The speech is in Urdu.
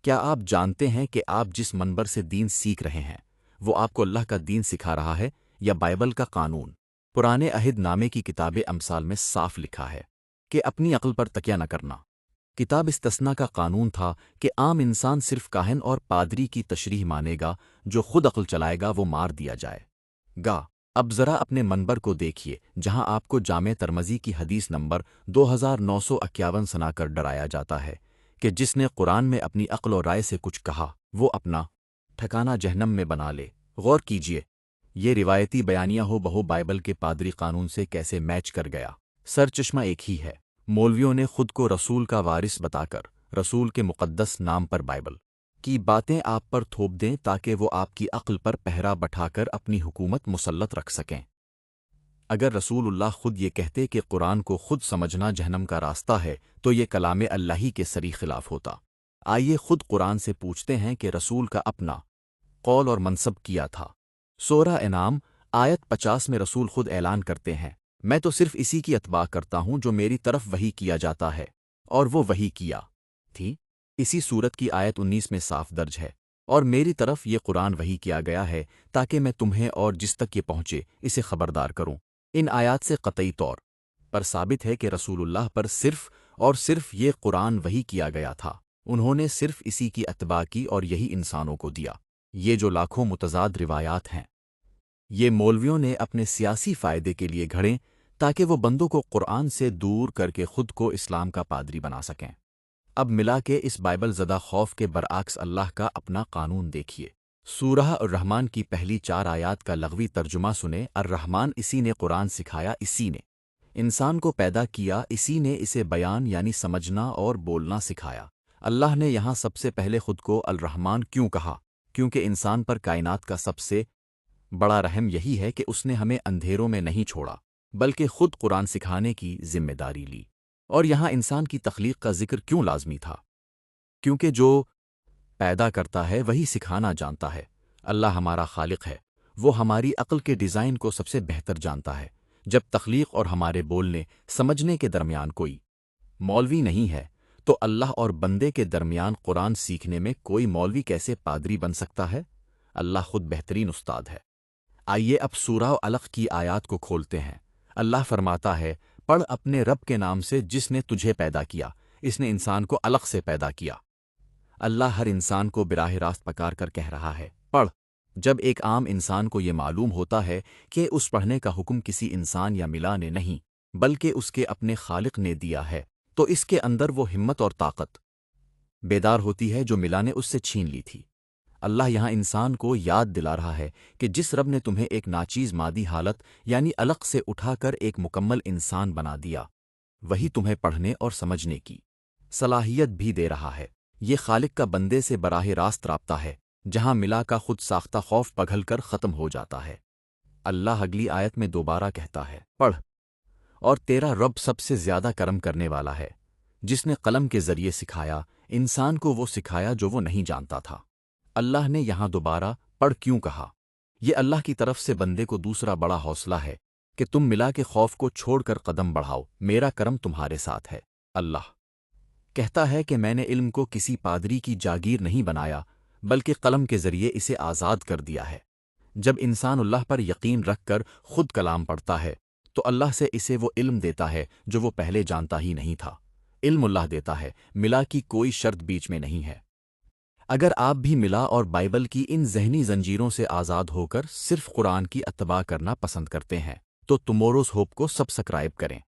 کیا آپ جانتے ہیں کہ آپ جس منبر سے دین سیکھ رہے ہیں وہ آپ کو اللہ کا دین سکھا رہا ہے یا بائبل کا قانون؟ پرانے عہد نامے کی کتاب امثال میں صاف لکھا ہے کہ اپنی عقل پر تکیہ نہ کرنا۔ کتاب استثنا کا قانون تھا کہ عام انسان صرف کاہن اور پادری کی تشریح مانے گا، جو خود عقل چلائے گا وہ مار دیا جائے گا۔ اب ذرا اپنے منبر کو دیکھیے جہاں آپ کو جامع ترمذی کی حدیث نمبر 2951 سنا کر ڈرایا جاتا ہے کہ جس نے قرآن میں اپنی عقل و رائے سے کچھ کہا وہ اپنا ٹھکانہ جہنم میں بنا لے۔ غور کیجیے، یہ روایتی بیانیہ ہو بہو بائبل کے پادری قانون سے کیسے میچ کر گیا۔ سر چشمہ ایک ہی ہے، مولویوں نے خود کو رسول کا وارث بتا کر رسول کے مقدس نام پر بائبل کی باتیں آپ پر تھوپ دیں تاکہ وہ آپ کی عقل پر پہرا بٹھا کر اپنی حکومت مسلط رکھ سکیں۔ اگر رسول اللہ خود یہ کہتے کہ قرآن کو خود سمجھنا جہنم کا راستہ ہے تو یہ کلام اللہ ہی کے سری خلاف ہوتا۔ آئیے خود قرآن سے پوچھتے ہیں کہ رسول کا اپنا قول اور منصب کیا تھا۔ سورہ انعام آیت 50 میں رسول خود اعلان کرتے ہیں، میں تو صرف اسی کی اتباع کرتا ہوں جو میری طرف وحی کیا جاتا ہے، اور وہ وحی کیا تھی۔ اسی سورت کی آیت 19 میں صاف درج ہے، اور میری طرف یہ قرآن وحی کیا گیا ہے تاکہ میں تمہیں اور جس تک یہ پہنچے اسے خبردار کروں۔ ان آیات سے قطعی طور پر ثابت ہے کہ رسول اللہ پر صرف اور صرف یہ قرآن وحی کیا گیا تھا، انہوں نے صرف اسی کی اتباع کی اور یہی انسانوں کو دیا۔ یہ جو لاکھوں متضاد روایات ہیں یہ مولویوں نے اپنے سیاسی فائدے کے لیے گھڑیں تاکہ وہ بندوں کو قرآن سے دور کر کے خود کو اسلام کا پادری بنا سکیں۔ اب ملا کے اس بائبل زدہ خوف کے برعکس اللہ کا اپنا قانون دیکھیے۔ سورہ الرحمن کی پہلی 4 آیات کا لغوی ترجمہ سنیں۔ الرحمن، اسی نے قرآن سکھایا، اسی نے انسان کو پیدا کیا، اسی نے اسے بیان یعنی سمجھنا اور بولنا سکھایا۔ اللہ نے یہاں سب سے پہلے خود کو الرحمن کیوں کہا؟ کیونکہ انسان پر کائنات کا سب سے بڑا رحم یہی ہے کہ اس نے ہمیں اندھیروں میں نہیں چھوڑا بلکہ خود قرآن سکھانے کی ذمہ داری لی۔ اور یہاں انسان کی تخلیق کا ذکر کیوں لازمی تھا؟ کیونکہ جو پیدا کرتا ہے وہی سکھانا جانتا ہے۔ اللہ ہمارا خالق ہے، وہ ہماری عقل کے ڈیزائن کو سب سے بہتر جانتا ہے۔ جب تخلیق اور ہمارے بولنے سمجھنے کے درمیان کوئی مولوی نہیں ہے تو اللہ اور بندے کے درمیان قرآن سیکھنے میں کوئی مولوی کیسے پادری بن سکتا ہے؟ اللہ خود بہترین استاد ہے۔ آئیے اب سورہ علق کی آیات کو کھولتے ہیں۔ اللہ فرماتا ہے، پڑھ اپنے رب کے نام سے جس نے تجھے پیدا کیا، اس نے انسان کو علق سے پیدا کیا۔ اللہ ہر انسان کو براہ راست پکار کر کہہ رہا ہے، پڑھ۔ جب ایک عام انسان کو یہ معلوم ہوتا ہے کہ اس پڑھنے کا حکم کسی انسان یا ملا نے نہیں بلکہ اس کے اپنے خالق نے دیا ہے تو اس کے اندر وہ ہمت اور طاقت بیدار ہوتی ہے جو ملا نے اس سے چھین لی تھی۔ اللہ یہاں انسان کو یاد دلا رہا ہے کہ جس رب نے تمہیں ایک ناچیز مادی حالت یعنی علق سے اٹھا کر ایک مکمل انسان بنا دیا، وہی تمہیں پڑھنے اور سمجھنے کی صلاحیت بھی دے رہا ہے۔ یہ خالق کا بندے سے براہ راست رابطہ ہے جہاں ملا کا خود ساختہ خوف پگھل کر ختم ہو جاتا ہے۔ اللہ اگلی آیت میں دوبارہ کہتا ہے، پڑھ، اور تیرا رب سب سے زیادہ کرم کرنے والا ہے جس نے قلم کے ذریعے سکھایا انسان کو وہ سکھایا جو وہ نہیں جانتا تھا۔ اللہ نے یہاں دوبارہ پڑھ کیوں کہا؟ یہ اللہ کی طرف سے بندے کو دوسرا بڑا حوصلہ ہے کہ تم ملا کے خوف کو چھوڑ کر قدم بڑھاؤ، میرا کرم تمہارے ساتھ ہے۔ اللہ کہتا ہے کہ میں نے علم کو کسی پادری کی جاگیر نہیں بنایا بلکہ قلم کے ذریعے اسے آزاد کر دیا ہے۔ جب انسان اللہ پر یقین رکھ کر خود کلام پڑھتا ہے تو اللہ سے اسے وہ علم دیتا ہے جو وہ پہلے جانتا ہی نہیں تھا۔ علم اللہ دیتا ہے، ملا کی کوئی شرط بیچ میں نہیں ہے۔ اگر آپ بھی ملا اور بائبل کی ان ذہنی زنجیروں سے آزاد ہو کر صرف قرآن کی اتباع کرنا پسند کرتے ہیں تو ٹموروز ہوپ کو سبسکرائب کریں۔